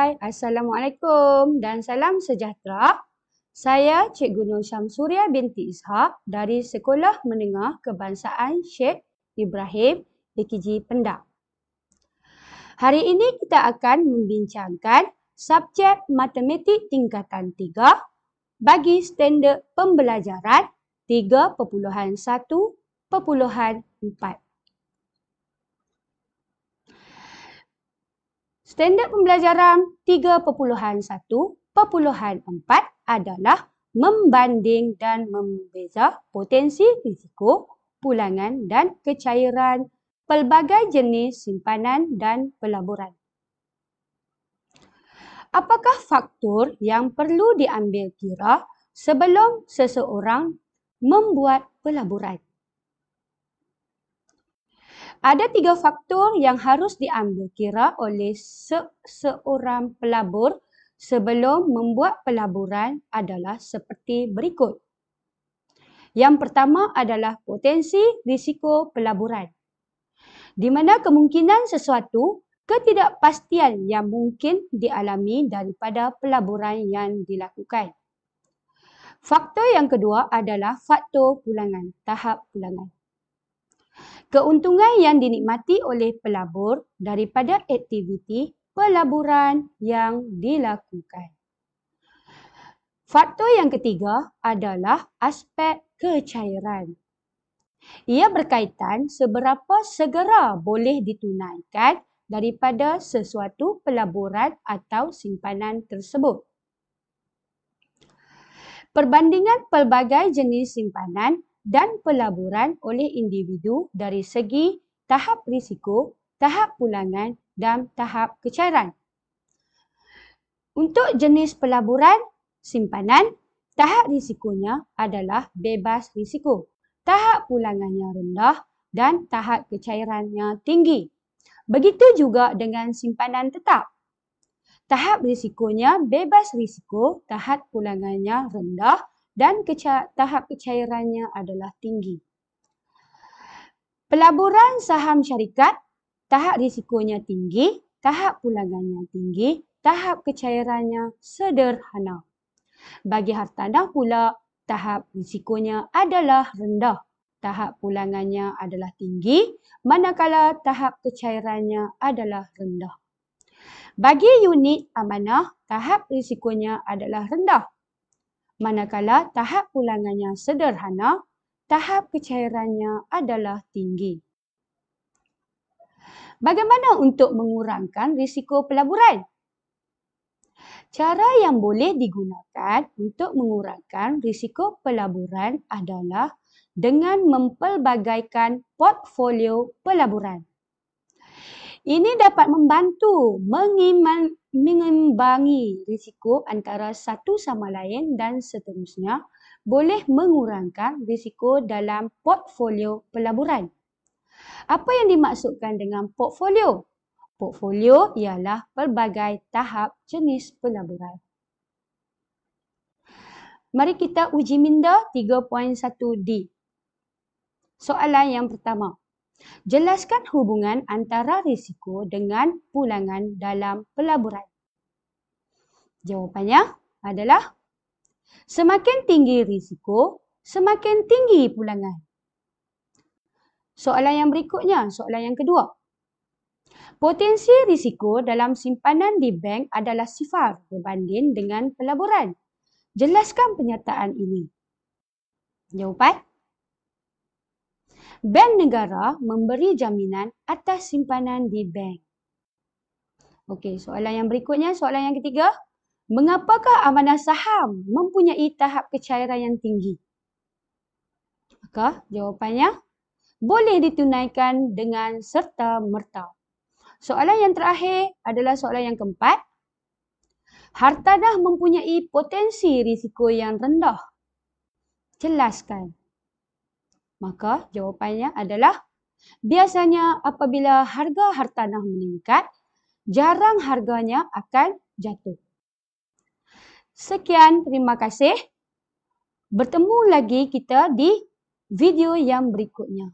Hai, Assalamualaikum dan salam sejahtera. Saya Cikgu Nur Syamsuria binti Ishak dari Sekolah Menengah Kebangsaan Sheikh Ibrahim PKG Pendak. Hari ini kita akan membincangkan subjek matematik tingkatan 3 bagi standard pembelajaran 3.1.4. Standard pembelajaran 3.1.4 adalah membanding dan membeza potensi risiko, pulangan dan kecairan pelbagai jenis simpanan dan pelaburan. Apakah faktor yang perlu diambil kira sebelum seseorang membuat pelaburan? Ada 3 faktor yang harus diambil kira oleh seorang pelabur sebelum membuat pelaburan adalah seperti berikut. Yang pertama adalah potensi risiko pelaburan, di mana kemungkinan sesuatu ketidakpastian yang mungkin dialami daripada pelaburan yang dilakukan. Faktor yang kedua adalah faktor pulangan, tahap pulangan. Keuntungan yang dinikmati oleh pelabur daripada aktiviti pelaburan yang dilakukan. Faktor yang ketiga adalah aspek kecairan. Ia berkaitan seberapa segera boleh ditunaikan daripada sesuatu pelaburan atau simpanan tersebut. Perbandingan pelbagai jenis simpanan dan pelaburan oleh individu dari segi tahap risiko, tahap pulangan dan tahap kecairan. Untuk jenis pelaburan simpanan, tahap risikonya adalah bebas risiko, tahap pulangannya rendah dan tahap kecairannya tinggi. Begitu juga dengan simpanan tetap. Tahap risikonya bebas risiko, tahap pulangannya rendah dan tahap kecairannya adalah tinggi. Pelaburan saham syarikat, tahap risikonya tinggi, tahap pulangannya tinggi, tahap kecairannya sederhana. Bagi hartanah pula, tahap risikonya adalah rendah, tahap pulangannya adalah tinggi, manakala tahap kecairannya adalah rendah. Bagi unit amanah, tahap risikonya adalah rendah, manakala tahap pulangannya sederhana, tahap kecairannya adalah tinggi. Bagaimana untuk mengurangkan risiko pelaburan? Cara yang boleh digunakan untuk mengurangkan risiko pelaburan adalah dengan mempelbagaikan portfolio pelaburan. Ini dapat membantu mengimbangi risiko antara satu sama lain dan seterusnya, boleh mengurangkan risiko dalam portfolio pelaburan. Apa yang dimaksudkan dengan portfolio? Portfolio ialah pelbagai tahap jenis pelaburan. Mari kita uji minda 3.1D. Soalan yang pertama. Jelaskan hubungan antara risiko dengan pulangan dalam pelaburan. Jawapannya adalah semakin tinggi risiko, semakin tinggi pulangan. Soalan yang berikutnya, soalan yang kedua. Potensi risiko dalam simpanan di bank adalah sifar berbanding dengan pelaburan. Jelaskan pernyataan ini. Jawapan. Bank negara memberi jaminan atas simpanan di bank. Okey, soalan yang berikutnya, soalan yang ketiga. Mengapakah amanah saham mempunyai tahap kecairan yang tinggi? Maka jawapannya, boleh ditunaikan dengan serta-merta. Soalan yang terakhir adalah soalan yang keempat. Hartanah mempunyai potensi risiko yang rendah. Jelaskan. Maka jawapannya adalah biasanya apabila harga hartanah meningkat, jarang harganya akan jatuh. Sekian, terima kasih. Bertemu lagi kita di video yang berikutnya.